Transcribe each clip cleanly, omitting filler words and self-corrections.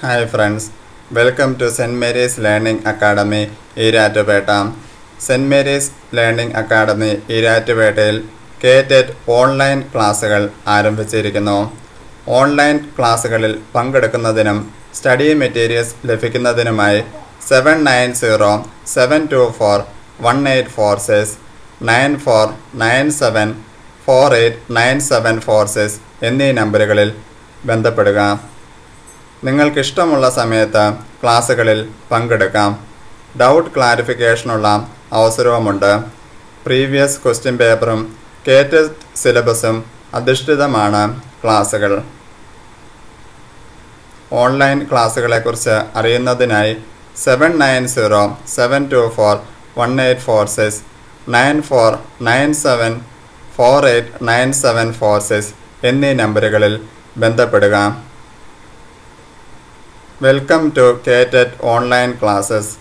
Hi friends, welcome to St. Mary's Learning Academy, Erattupetta. Saint Mary's learning academy ഈരാറ്റുപേട്ടയിൽ കേറ്ററ്റ് online ക്ലാസ്സുകൾ ആരംഭിച്ചിരിക്കുന്നു. Online ക്ലാസ്സുകളിൽ പങ്കെടുക്കുന്നതിനും സ്റ്റഡി മെറ്റീരിയൽസ് ലഭിക്കുന്നതിനുമായി 790-724-1846, 9497489746 എന്നീ നമ്പറുകളിൽ ബന്ധപ്പെടുക. നിങ്ങൾക്കിഷ്ടമുള്ള സമയത്ത് ക്ലാസ്സുകളിൽ പങ്കെടുക്കാം. ഡൗട്ട് ക്ലാരിഫിക്കേഷനുള്ള അവസരവുമുണ്ട്. പ്രീവിയസ് ക്വസ്റ്റ്യൻ പേപ്പറും കേറ്ററ്റ് സിലബസും അധിഷ്ഠിതമാണ് ക്ലാസ്സുകൾ. ഓൺലൈൻ ക്ലാസ്സുകളെക്കുറിച്ച് അറിയുന്നതിനായി 790-724-1846, 9497489746 എന്നീ നമ്പറുകളിൽ ബന്ധപ്പെടുക. വെൽക്കം ടു കേറ്ററ്റ് ഓൺലൈൻ ക്ലാസ്സസ്.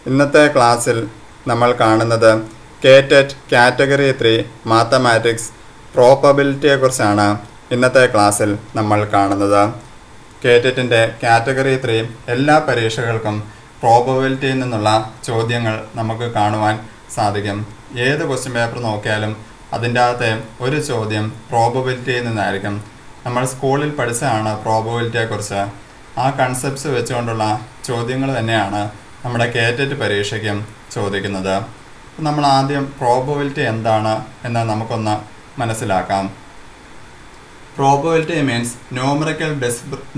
ഇന്നത്തെ ക്ലാസ്സിൽ നമ്മൾ കാണുന്നത് കേറ്ററ്റ് കാറ്റഗറി 3 മാത്തമാറ്റിക്സ് പ്രോബബിലിറ്റിയെക്കുറിച്ചാണ്. ഇന്നത്തെ ക്ലാസ്സിൽ നമ്മൾ കാണുന്നത് കേറ്ററ്റിൻ്റെ കാറ്റഗറി 3 എല്ലാ പരീക്ഷകൾക്കും പ്രോബബിലിറ്റിയിൽ നിന്നുള്ള ചോദ്യങ്ങൾ നമുക്ക് കാണുവാൻ സാധിക്കും. ഏത് ക്വസ്റ്റ്യൻ പേപ്പർ നോക്കിയാലും അതിൻ്റെ അകത്തെ ഒരു ചോദ്യം പ്രോബബിലിറ്റിയിൽ നിന്നായിരിക്കും. നമ്മൾ സ്കൂളിൽ പഠിച്ചതാണ് പ്രോബബിലിറ്റിയെക്കുറിച്ച്. ആ കൺസെപ്റ്റ്സ് വെച്ചുകൊണ്ടുള്ള ചോദ്യങ്ങൾ തന്നെയാണ് നമ്മുടെ കേറ്ററ്റ് പരീക്ഷയ്ക്കും ചോദിക്കുന്നത്. നമ്മൾ ആദ്യം പ്രോബബിലിറ്റി എന്താണ് എന്ന് നമുക്കൊന്ന് മനസ്സിലാക്കാം. Probability means numerical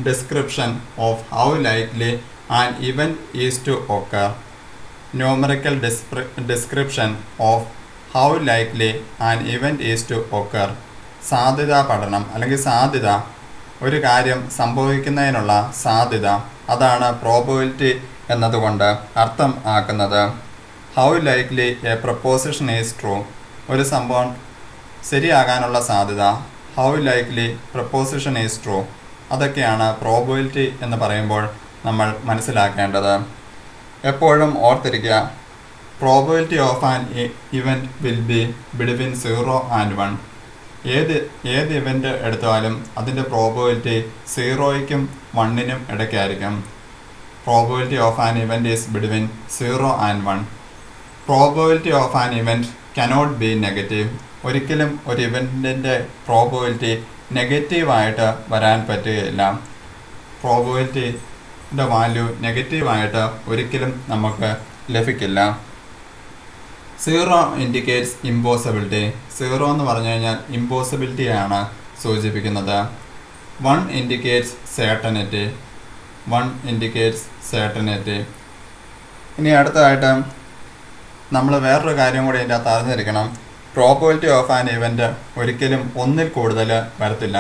description of how likely an event is to occur. Numerical description of how likely an event is to occur. സാധ്യതാ പഠനം അല്ലെങ്കിൽ സാധ്യത, ഒരു കാര്യം സംഭവിക്കുന്നതിനുള്ള സാധ്യത, അതാണ് പ്രോബബിലിറ്റി എന്നതുകൊണ്ട് അർത്ഥം ആക്കുന്നത്. How likely a proposition is true. ഒരു സംഭവം ശരിയാകാനുള്ള സാധ്യത, how likely proposition is true, അതൊക്കെയാണ് പ്രോബബിലിറ്റി എന്ന് പറയുമ്പോൾ നമ്മൾ മനസ്സിലാക്കേണ്ടത്. എപ്പോഴും ഓർത്തിരിക്കുക, probability of an event will be between 0 and 1. ഏത് ഇവൻ്റ് എടുത്താലും അതിൻ്റെ പ്രോബബിലിറ്റി 0യ്ക്കും 1നും ഇടയ്ക്കായിരിക്കും. Probability of an event is between 0 and 1. Probability of an event cannot be negative. ഒരിക്കലും ഒരു ഇവൻറ്റിൻ്റെ പ്രോബബിലിറ്റി നെഗറ്റീവായിട്ട് വരാൻ പറ്റുകയില്ല. പ്രോബബിലിറ്റിയുടെ വാല്യൂ നെഗറ്റീവായിട്ട് ഒരിക്കലും നമുക്ക് ലഭിക്കില്ല. 0 ഇൻഡിക്കേറ്റ്സ് ഇമ്പോസിബിലിറ്റി. 0 എന്ന് പറഞ്ഞു കഴിഞ്ഞാൽ ഇമ്പോസിബിലിറ്റിയാണ് സൂചിപ്പിക്കുന്നത്. 1 ഇൻഡിക്കേറ്റ്സ് സെർട്ടനിറ്റി. 1 indicates certainty. ഇനി അടുത്തതായിട്ട് നമ്മൾ വേറൊരു കാര്യം കൂടി ഇതിൻ്റെ അകത്ത് അറിഞ്ഞിരിക്കണം. പ്രോബബിലിറ്റി ഓഫ് ആൻ ഇവൻറ്റ് ഒരിക്കലും 1ൽ കൂടുതൽ വരത്തില്ല.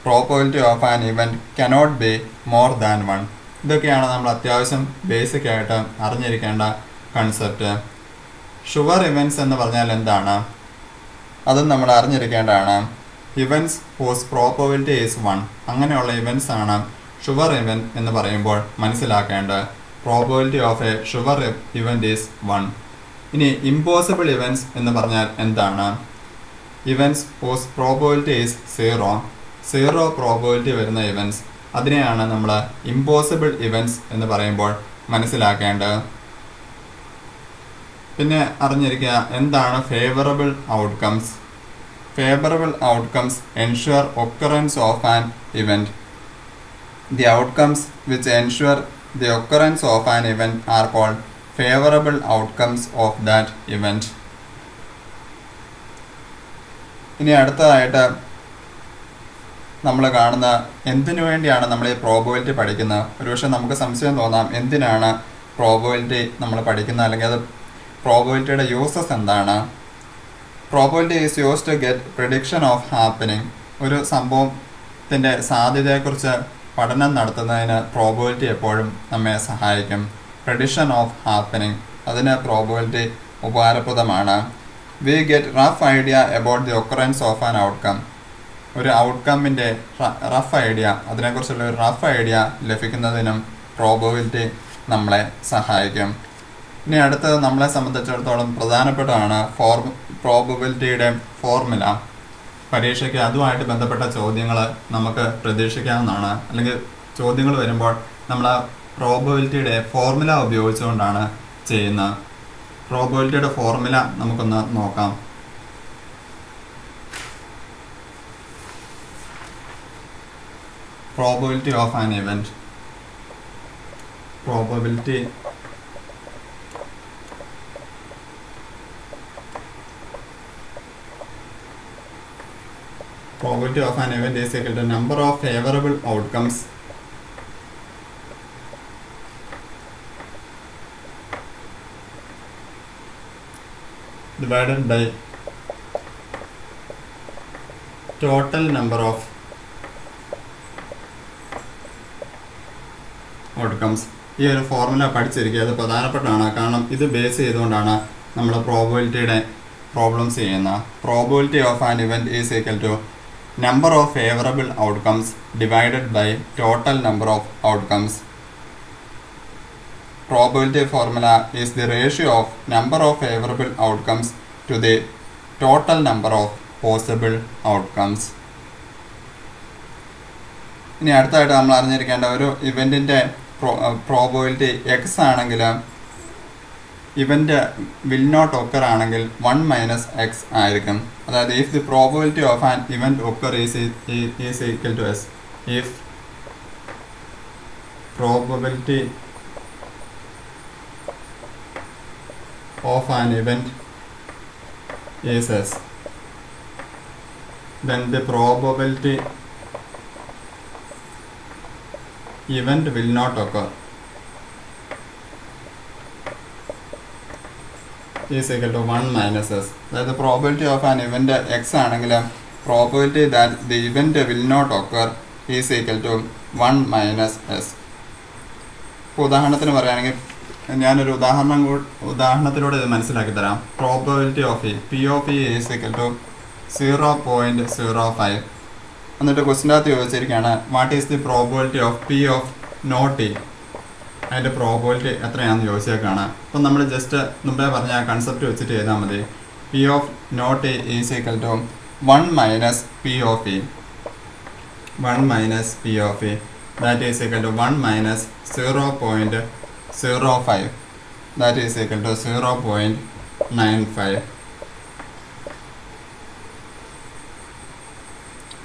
Probability of an event cannot be more than 1. ഇതൊക്കെയാണ് നമ്മൾ അത്യാവശ്യം ബേസിക് ആയിട്ട് അറിഞ്ഞിരിക്കേണ്ട കൺസെപ്റ്റ്. ഷുവർ ഇവൻറ്റ്സ് എന്ന് പറഞ്ഞാൽ എന്താണ്, അതും നമ്മൾ അറിഞ്ഞിരിക്കേണ്ടതാണ്. ഇവൻറ്റ്സ് ഹൂസ് പ്രോബബിലിറ്റി ഈസ് 1, അങ്ങനെയുള്ള ഇവൻറ്റ്സ് ആണ് ഷുവർ ഇവൻറ്റ് എന്ന് പറയുമ്പോൾ മനസ്സിലാക്കേണ്ടത്. Probability of a sure event is 1. ഇനി ഇമ്പോസിബിൾ ഇവൻറ്റ്സ് എന്ന് പറഞ്ഞാൽ എന്താണ്? Events whose probability is 0 probability വരുന്ന ഇവൻറ്റ്സ്, അതിനെയാണ് നമ്മൾ ഇമ്പോസിബിൾ ഇവൻറ്റ്സ് എന്ന് പറയുമ്പോൾ മനസ്സിലാക്കേണ്ടത്. പിന്നെ അറിഞ്ഞിരിക്കുക എന്താണ് favourable outcomes. Favourable outcomes ensure occurrence of an event. The outcomes which ensure the occurrence of an event are called favourable outcomes of that event. ഇനി അടുത്തതായിട്ട് നമ്മൾ കാണുന്ന എന്തിനു വേണ്ടിയാണ് നമ്മൾ ഈ പ്രോബബിലിറ്റി പഠിക്കുന്നത്. ഒരുപക്ഷെ നമുക്ക് സംശയം തോന്നാം, എന്തിനാണ് പ്രോബബിലിറ്റി നമ്മൾ പഠിക്കുന്നത്, അല്ലെങ്കിൽ അത് പ്രോബബിലിറ്റിയുടെ യൂസസ് എന്താണ്? Probability is use to get prediction of happening. ഒരു സംഭവത്തിൻ്റെ സാധ്യതയെക്കുറിച്ച് പഠനം നടത്തുന്നതിന് പ്രോബബിലിറ്റി എപ്പോഴും നമ്മെ സഹായിക്കും. പ്രിഡിക്ഷൻ ഓഫ് ഹാപ്പനിങ്, അതിന് പ്രോബബിലിറ്റി ഉപകാരപ്രദമാണ്. We get rough idea about the occurrence of an outcome. ഒരു ഔട്ട്കമ്മിൻ്റെ റഫ് ഐഡിയ, അതിനെക്കുറിച്ചുള്ള ഒരു റഫ് ഐഡിയ ലഭിക്കുന്നതിനും പ്രോബബിലിറ്റി നമ്മളെ സഹായിക്കും. ഇനി അടുത്തത് നമ്മളെ സംബന്ധിച്ചിടത്തോളം പ്രധാനപ്പെട്ടതാണ് പ്രോബബിലിറ്റിയുടെ ഫോർമുല. പരീക്ഷയ്ക്ക് അതുമായിട്ട് ബന്ധപ്പെട്ട ചോദ്യങ്ങൾ നമുക്ക് പ്രതീക്ഷിക്കാവുന്നതാണ്, അല്ലെങ്കിൽ ചോദ്യങ്ങൾ വരുമ്പോൾ നമ്മൾ ആ പ്രോബബിലിറ്റിയുടെ ഫോർമുല ഉപയോഗിച്ചുകൊണ്ടാണ് ചെയ്യുന്നത്. പ്രോബബിലിറ്റിയുടെ ഫോർമുല നമുക്കൊന്ന് നോക്കാം. Probability of an event. Probability of an event is equal to number of favorable outcomes divided by total number of outcomes. ഈ ഒരു ഫോർമുല പഠിച്ചിരിക്കുക, അത് പ്രധാനപ്പെട്ടാണ്. കാരണം ഇത് ബേസ് ചെയ്തുകൊണ്ടാണ് നമ്മൾ പ്രോബബിലിറ്റിയുടെ പ്രോബ്ലംസ് ചെയ്യുന്നത്. Probability of an event is equal to number of favourable outcomes divided by total number of outcomes. Probability formula is the ratio of number of favorable outcomes to the total number of possible outcomes. ഇനി അടുത്തായിട്ട് നമ്മൾ അറിഞ്ഞിരിക്കേണ്ട ഒരു ഇവൻറ്റിൻ്റെ probability X ആണെങ്കിൽ event will not occur ആണെങ്കിൽ 1 minus X ആയിരിക്കും. അതായത് if the probability of an event occur is equal to S, if probability of an event is S, then the probability event will not occur is equal to 1 minus S. That the probability of an event X ആണെങ്കിൽ probability that the event will not occur is equal to 1 minus S. ഇപ്പോൾ ഉദാഹരണത്തിന് പറയുകയാണെങ്കിൽ ഞാനൊരു ഉദാഹരണത്തിലൂടെ ഇത് മനസ്സിലാക്കി തരാം. Probability of E P of E is equal to 0.05. എന്നിട്ട് ക്വസ്റ്റിനകത്ത് ചോദിച്ചിരിക്കുകയാണ് what is the probability of P of not E, അതിൻ്റെ പ്രോബബിലിറ്റി എത്രയാണെന്ന് ചോദിച്ചേക്കാണ്. അപ്പം നമ്മൾ ജസ്റ്റ് മുമ്പേ പറഞ്ഞ ആ കൺസെപ്റ്റ് വെച്ചിട്ട് ചെയ്താൽ മതി. P of not E is equal to 1 minus P of E, 1 minus P of E, that is equal to 1 minus 0.05, that is equal to 0.95.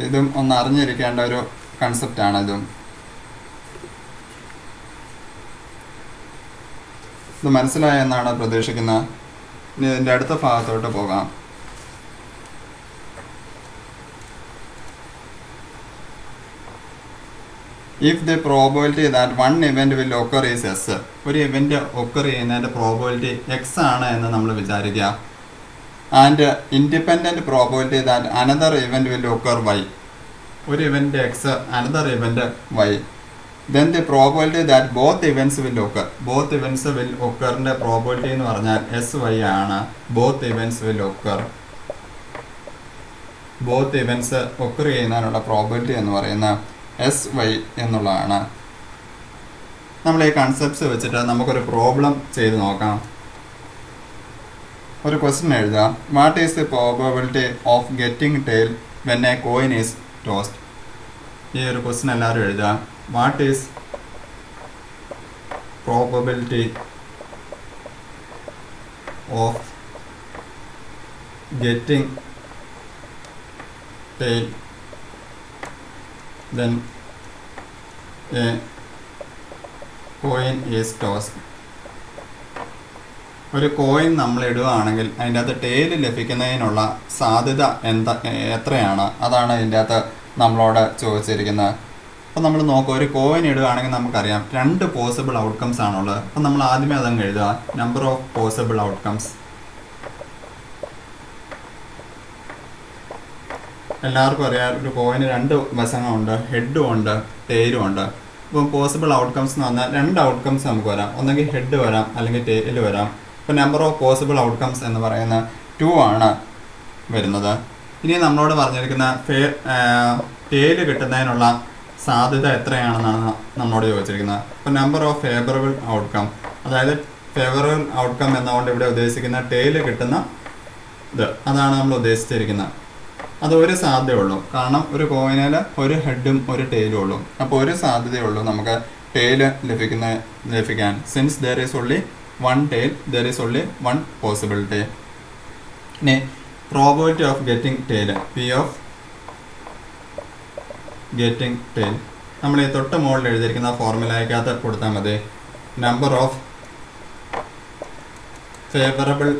ഇതും ഒന്ന് അറിഞ്ഞിരിക്കേണ്ട ഒരു കൺസെപ്റ്റാണ്. ഇത് മനസ്സിലായ എന്നാണ് പ്രതീക്ഷിക്കുന്നത്. ഇനി ഇതിൻ്റെ അടുത്ത ഭാഗത്തോട്ട് പോകാം. If the probability that one event will occur is S, ഒരു ഇവൻറ്റ് ഒക്കർ ചെയ്യുന്നതിൻ്റെ പ്രോബബിലിറ്റി എക്സ് ആണ് എന്ന് നമ്മൾ വിചാരിക്കുക. And independent probability that another event will occur Y, ഒരു event X another event Y, then the probability that both events will occur, both events will ഒക്കറിൻ്റെ probability എന്ന് പറഞ്ഞാൽ എസ് വൈ ആണ്. Both events will occur, both events occur ചെയ്യുന്നതിനുള്ള probability എന്ന് പറയുന്ന S Y എന്നുള്ളതാണ്. നമ്മൾ ഈ കൺസെപ്റ്റ്സ് വെച്ചിട്ട് നമുക്കൊരു പ്രോബ്ലം ചെയ്ത് നോക്കാം. ഒരു ക്വസ്റ്റ്യൻ എഴുതാം. What is the probability of getting tail when a coin is tossed? ഈ ഒരു ക്വസ്റ്റ്യൻ എല്ലാവരും എഴുതുക. What is probability of getting tail then a coin is tossed. ഒരു കോയിൻ നമ്മൾ ഇടുകയാണെങ്കിൽ അതിൻ്റെ അകത്ത് ടെയിൽ ലഭിക്കുന്നതിനുള്ള സാധ്യത എത്രയാണ്, അതാണ് ഇതിൻ്റെ അകത്ത് നമ്മളോട് ചോദിച്ചിരിക്കുന്നത്. അപ്പോൾ നമ്മൾ നോക്കുക, ഒരു കോയിൻ ഇടുകയാണെങ്കിൽ നമുക്കറിയാം 2 പോസിബിൾ ഔട്ട്കംസ് ആണുള്ളത്. അപ്പം നമ്മൾ ആദ്യമേ അതങ്ങ് എഴുതുക, നമ്പർ ഓഫ് പോസിബിൾ ഔട്ട്കംസ്. എല്ലാവർക്കും അറിയാം ഒരു കോയിന് 2 വശങ്ങളുണ്ട്, ഹെഡും ഉണ്ട് ടെയിലും ഉണ്ട്. ഇപ്പം പോസിബിൾ ഔട്ട്കംസ് എന്ന് പറഞ്ഞാൽ 2 ഔട്ട്കംസ് നമുക്ക് വരാം, ഒന്നെങ്കിൽ ഹെഡ് വരാം അല്ലെങ്കിൽ ടെയിൽ വരാം. ഇപ്പം നമ്പർ ഓഫ് പോസിബിൾ ഔട്ട്കംസ് എന്ന് പറയുന്ന 2 ആണ് വരുന്നത്. ഇനി നമ്മളോട് പറഞ്ഞിരിക്കുന്ന ടെയിൽ കിട്ടുന്നതിനുള്ള സാധ്യത എത്രയാണെന്നാണ് നമ്മളോട് ചോദിച്ചിരിക്കുന്നത്. അപ്പം നമ്പർ ഓഫ് ഫേവറബിൾ ഔട്ട്കം, അതായത് ഫേവറബിൾ ഔട്ട്കം എന്നുകൊണ്ട് ഇവിടെ ഉദ്ദേശിക്കുന്ന ടെയിൽ കിട്ടുന്ന ഇത്, അതാണ് നമ്മൾ ഉദ്ദേശിച്ചിരിക്കുന്നത്. അത് ഒരു സാധ്യതയുള്ളൂ. കാരണം ഒരു കോയിനിൽ ഒരു ഹെഡും ഒരു ടെയിലും ഉള്ളൂ. അപ്പോൾ ഒരു സാധ്യതയുള്ളൂ നമുക്ക് ടെയിൽ ലഭിക്കാൻ. Since there is only one tail, there is only one possibility. ഇനി probability of getting tail, P of getting tail നമ്മൾ ഈ തൊട്ട് മുകളിൽ എഴുതിയിരിക്കുന്ന ഫോർമുലയ്ക്കകത്ത് കൊടുത്താൽ മതി. Number of favourable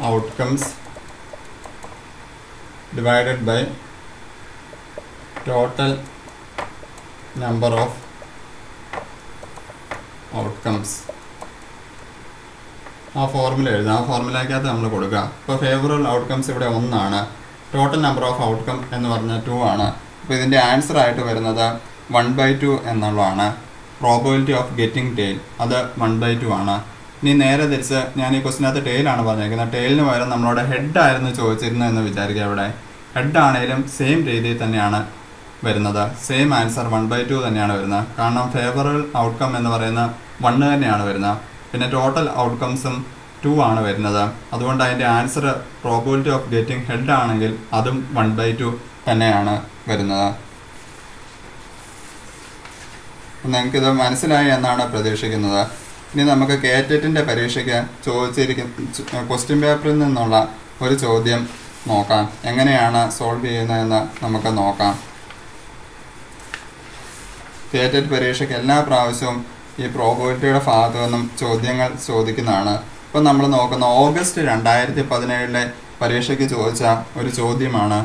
outcomes divided by total number of outcomes. ആ ഫോർമുല എഴുതാം. ആ ഫോർമുലയ്ക്കകത്ത് നമ്മൾ കൊടുക്കുക. ഇപ്പോൾ ഫേവറബിൾ ഔട്ട്കംസ് ഇവിടെ 1 ആണ്. ടോട്ടൽ നമ്പർ ഓഫ് ഔട്ട്കം എന്ന് പറഞ്ഞാൽ 2 ആണ്. അപ്പോൾ ഇതിൻ്റെ ആൻസർ ആയിട്ട് വരുന്നത് 1/2 എന്നുള്ളതാണ്. പ്രോബിലിറ്റി ഓഫ് ഗെറ്റിംഗ് ടെയിൽ അത് 1/2 ആണ്. ഇനി നേരെ തിരിച്ച് ഞാൻ ഈ ക്വസ്റ്റിനകത്ത് ടെയിലാണ് പറഞ്ഞിരിക്കുന്നത്. ടെയിലിന് പകരം നമ്മളോട് ഹെഡായിരുന്നു ചോദിച്ചിരുന്നത് എന്ന് വിചാരിക്കുക. ഇവിടെ ഹെഡ് ആണെങ്കിലും സെയിം രീതിയിൽ തന്നെയാണ് വരുന്നത്. സെയിം ആൻസർ 1/2 തന്നെയാണ് വരുന്നത്. കാരണം ഫേവറബിൾ ഔട്ട്കം എന്ന് പറയുന്ന 1 തന്നെയാണ് വരുന്നത്. പിന്നെ ടോട്ടൽ ഔട്ട്കംസും 2 ആണ് വരുന്നത്. അതുകൊണ്ട് അതിൻ്റെ answer probability of getting head ആണെങ്കിൽ അതും 1/2 തന്നെയാണ് വരുന്നത്. നിങ്ങൾക്കിത് മനസ്സിലായി എന്നാണ് പ്രതീക്ഷിക്കുന്നത്. ഇനി നമുക്ക് കേറ്ററ്റിൻ്റെ പരീക്ഷയ്ക്ക് ചോദിച്ചിരിക്കുന്ന ക്വസ്റ്റ്യൻ പേപ്പറിൽ നിന്നുള്ള ഒരു ചോദ്യം നോക്കാം. എങ്ങനെയാണ് സോൾവ് ചെയ്യുന്നതെന്ന് നമുക്ക് നോക്കാം. കേറ്ററ്റ് പരീക്ഷയ്ക്ക് എല്ലാ പ്രാവശ്യവും ഈ പ്രോബിലിറ്റിയുടെ ഭാഗത്തു നിന്നും ചോദ്യങ്ങൾ ചോദിക്കുന്നതാണ്. ഇപ്പം നമ്മൾ നോക്കുന്ന ഓഗസ്റ്റ് 2017 പരീക്ഷയ്ക്ക് ചോദിച്ച ഒരു ചോദ്യമാണ്.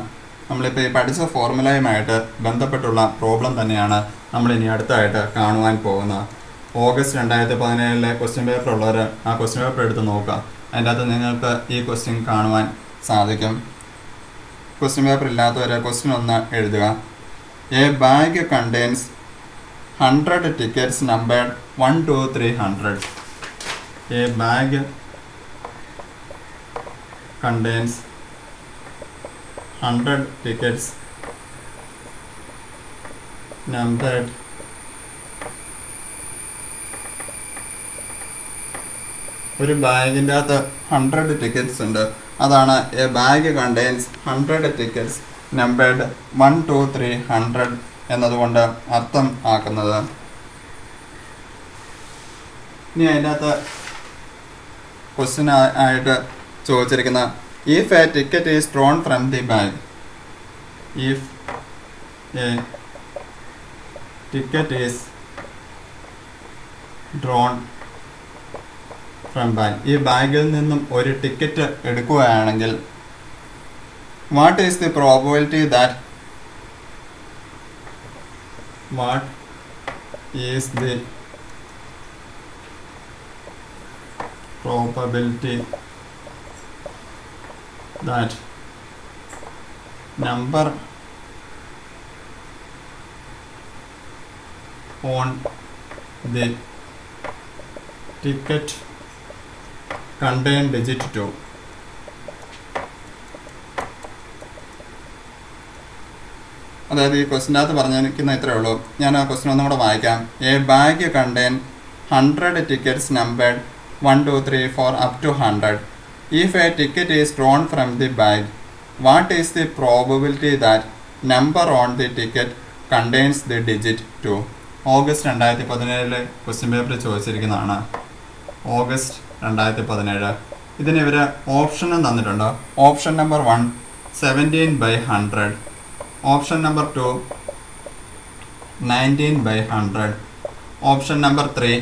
നമ്മളിപ്പോൾ ഈ പഠിച്ച ഫോർമുലയുമായിട്ട് ബന്ധപ്പെട്ടുള്ള പ്രോബ്ലം തന്നെയാണ് നമ്മളിനി അടുത്തായിട്ട് കാണുവാൻ പോകുന്നത്. ഓഗസ്റ്റ് 2017 ക്വസ്റ്റ്യൻ പേപ്പർ ഉള്ളവർ ആ ക്വസ്റ്റ്യൻ പേപ്പർ എടുത്ത് നോക്കുക. അതിൻ്റെ അകത്ത് നിങ്ങൾക്ക് ഈ ക്വസ്റ്റ്യൻ കാണുവാൻ സാധിക്കും. ക്വസ്റ്റ്യൻ പേപ്പർ ഇല്ലാത്തവർ ക്വസ്റ്റ്യൻ ഒന്ന് എഴുതുക. A bag contains 100 tickets numbered 1 to 300. A bag contains 100 tickets numbered ഒരു ബാഗിൻ്റെ അകത്ത് 100 ടിക്കറ്റ്സ് ഉണ്ട്. അതാണ് A bag contains 100 tickets numbered 1 to 300 എന്നതുകൊണ്ട് അർത്ഥം ആക്കുന്നത്. ഇനി അതിൻ്റെ അകത്ത് ക്വസ്റ്റ്യൻ ആയിട്ട് ചോദിച്ചിരിക്കുന്ന if a ticket is drawn from the bag, if a ticket is drawn from bag, ഈ ബാഗിൽ നിന്നും ഒരു ടിക്കറ്റ് എടുക്കുകയാണെങ്കിൽ what is the probability that number on the ticket contain digit 2. അതായത് ഈ ക്വസ്റ്റിനകത്ത് പറഞ്ഞിരിക്കുന്ന ഇത്രയേ ഉള്ളൂ. ഞാൻ ആ ക്വസ്റ്റ്യൻ ഒന്നും കൂടെ വായിക്കാം. A bag contain 100 tickets numbered 1 2 3 4 up to 100. If a ticket is drawn from the bag, what is the probability that number on the ticket contains the digit 2? August 2017 question പേപ്പറിൽ ചോദിച്ചിരിക്കുന്നതാണ്. ഓഗസ്റ്റ് 2017. ഇതിന് ഇവർ ഓപ്ഷനും തന്നിട്ടുണ്ട്. Option number 1 17/100, option number 2 19/100, option number 3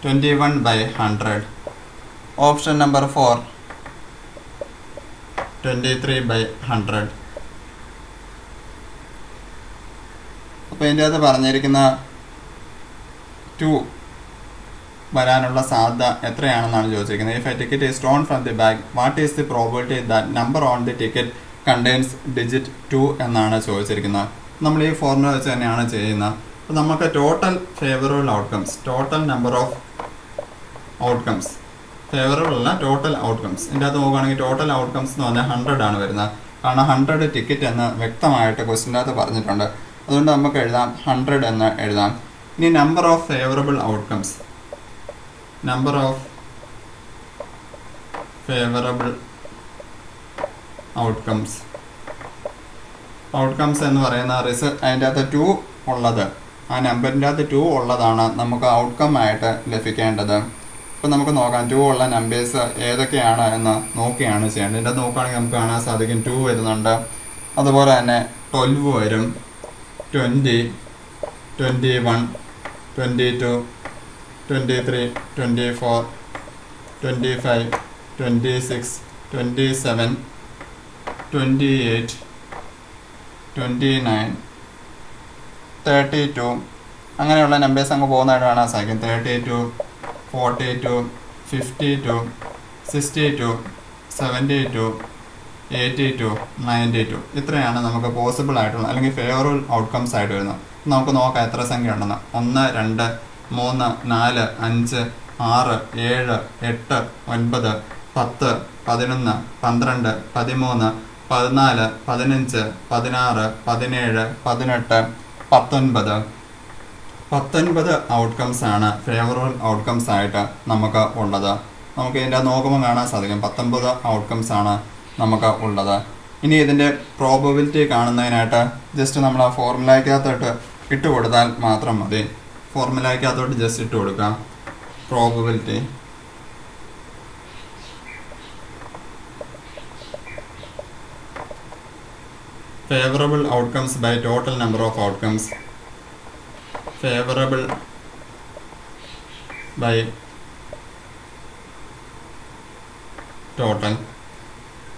21/100, option number 4 23/100. അപ്പോൾ ഇതിൻ്റെ അകത്ത് പറഞ്ഞിരിക്കുന്ന 2 വരാനുള്ള സാധ്യത എത്രയാണെന്നാണ് ചോദിച്ചിരിക്കുന്നത്. If a ticket is drawn from the bag, what is the probability that number on the ticket contains digit 2 എന്നാണ് ചോദിച്ചിരിക്കുന്നത്. നമ്മൾ ഈ ഫോർമുല വെച്ച് തന്നെയാണ് ചെയ്യുന്നത്. അപ്പോൾ നമുക്ക് total favourable outcomes, total number of outcomes, favourable അല്ല ടോട്ടൽ ഔട്ട്കംസ്. ഇതിൻ്റെ അകത്ത് നോക്കുകയാണെങ്കിൽ ടോട്ടൽ ഔട്ട്കംസ് എന്ന് പറഞ്ഞാൽ 100 ആണ് വരുന്നത്. കാരണം 100 ടിക്കറ്റ് എന്ന് വ്യക്തമായിട്ട് ക്വസ്റ്റിൻ്റെ അകത്ത് പറഞ്ഞിട്ടുണ്ട്. അതുകൊണ്ട് നമുക്ക് എഴുതാം 100 എന്ന് എഴുതാം. ഇനി number of favourable outcomes, number of favourable outcomes. Outcomes എന്ന് പറയുന്ന അതിൻ്റെ അകത്ത് 2 ഉള്ളത്, ആ നമ്പറിൻ്റെ അകത്ത് 2 ഉള്ളതാണ് നമുക്ക് ഔട്ട്കം ആയിട്ട് ലഭിക്കേണ്ടത്. ഇപ്പം നമുക്ക് നോക്കാം 2 ഉള്ള നമ്പേഴ്സ് ഏതൊക്കെയാണ് എന്ന് നോക്കുകയാണ് ചെയ്യേണ്ടത്. ഇതിൻ്റെ നോക്കുകയാണെങ്കിൽ നമുക്ക് കാണാൻ സാധിക്കും 2 വരുന്നുണ്ട്, അതുപോലെ തന്നെ 12 വരും, 20, 21, 22, 23, 24, 25, 26, 27, 28, 29, 32 അങ്ങനെയുള്ള നമ്പേഴ്സ് അങ്ങ് പോകുന്നതായിട്ട് കാണാൻ സാധിക്കും. 32, 42, 52, 62, 72, 82, 92 ഇത്രയാണ് നമുക്ക് പോസിബിൾ ആയിട്ടുള്ള അല്ലെങ്കിൽ ഫേവറബിൾ ഔട്ട്കംസ് ആയിട്ട് വരുന്നത്. നമുക്ക് നോക്കാം എത്ര സംഖ്യ ഉണ്ടെന്ന്. 1, 2, 3, 4, 5, 6, 7, 8, 9, 10, 11, 12, 13, 14, 15, 16, 17, 18, 19 ഔട്ട്കംസ് ആണ് ഫേവറബിൾ ഔട്ട്കംസ് ആയിട്ട് നമുക്ക് ഉള്ളത്. നമുക്ക് ഇതിൻ്റെ നോക്കുമ്പോൾ കാണാൻ സാധിക്കും 19 ഔട്ട്കംസ് ആണ് നമുക്ക് ഉള്ളത്. ഇനി ഇതിൻ്റെ പ്രോബബിലിറ്റി കാണുന്നതിനായിട്ട് ജസ്റ്റ് നമ്മൾ ആ ഫോർമുലയ്ക്കകത്തോട്ട് ഇട്ട് കൊടുത്താൽ മാത്രം മതി. ഫോർമുലയ്ക്കകത്തോട്ട് ജസ്റ്റ് ഇട്ട് കൊടുക്കാം. Probability favourable outcomes by total number of outcomes. Favourable by total.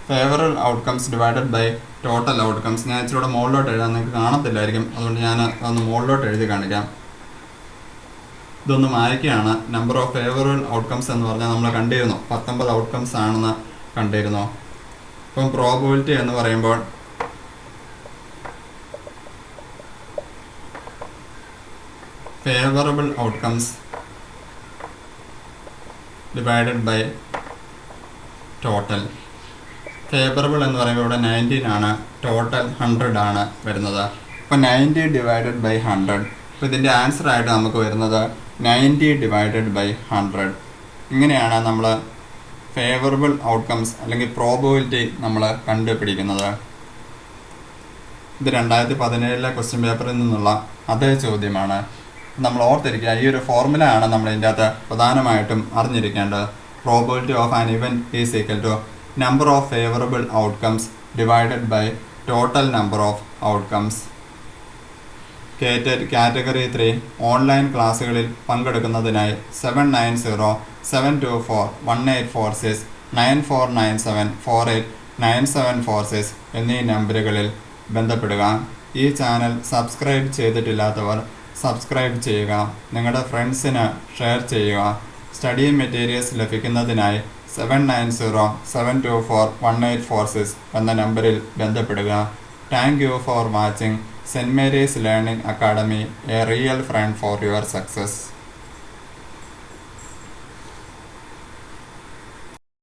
Favourable outcomes divided by total outcomes. ഞാൻ ഇച്ചിരി മുകളിലോട്ട് എഴുതാൻ നിങ്ങൾക്ക് കാണത്തില്ലായിരിക്കും, അതുകൊണ്ട് ഞാൻ അതൊന്ന് മുകളിലോട്ട് എഴുതി കാണിക്കാം. ഇതൊന്ന് മായ്ക്കുകയാണ്. നമ്പർ ഓഫ് ഫേവറബിൾ ഔട്ട്കംസ് എന്ന് പറഞ്ഞാൽ നമ്മൾ കണ്ടിരുന്നു 19 ഔട്ട്കംസ് ആണെന്ന് കണ്ടിരുന്നു. അപ്പം പ്രോബബിലിറ്റി എന്ന് പറയുമ്പോൾ favourable outcomes divided by total. Favourable എന്ന് പറയുമ്പോൾ ഇവിടെ 19 ആണ്, ടോട്ടൽ 100 ആണ് വരുന്നത്. അപ്പോൾ 90 ഡിവൈഡഡ് ബൈ 100. അപ്പോൾ ഇതിൻ്റെ ആൻസർ ആയിട്ട് നമുക്ക് വരുന്നത് 90 ഡിവൈഡഡ് ബൈ 100. ഇങ്ങനെയാണ് നമ്മൾ ഫേവറബിൾ ഔട്ട്കംസ് അല്ലെങ്കിൽ പ്രോബബിലിറ്റി നമ്മൾ കണ്ടുപിടിക്കുന്നത്. ഇത് 2017 ക്വസ്റ്റ്യൻ പേപ്പറിൽ നിന്നുള്ള അതേ ചോദ്യമാണ്. നമ്മൾ ഓർത്തിരിക്കുക, ഈ ഒരു ഫോർമുല ആണ് നമ്മൾ ഇതിൻ്റെ അകത്ത് പ്രധാനമായിട്ടും അറിഞ്ഞിരിക്കേണ്ടത്. Probability of an event is equal to number of favourable outcomes divided by total number of outcomes. Category 3 online ക്ലാസ്സുകളിൽ പങ്കെടുക്കുന്നതിനായി 7907241846 9497489746 എന്നീ നമ്പറുകളിൽ ബന്ധപ്പെടുക. ഈ ചാനൽ സബ്സ്ക്രൈബ് ചെയ്തിട്ടില്ലാത്തവർ സബ്സ്ക്രൈബ് ചെയ്യുക, നിങ്ങളുടെ ഫ്രണ്ട്സിന് ഷെയർ ചെയ്യുക. സ്റ്റഡി മെറ്റീരിയൽസ് ലഭിക്കുന്നതിനായി 7907241846 എന്ന നമ്പറിൽ ബന്ധപ്പെടുക. Thank you for watching Saint Mary's learning Academy, a real friend for your success.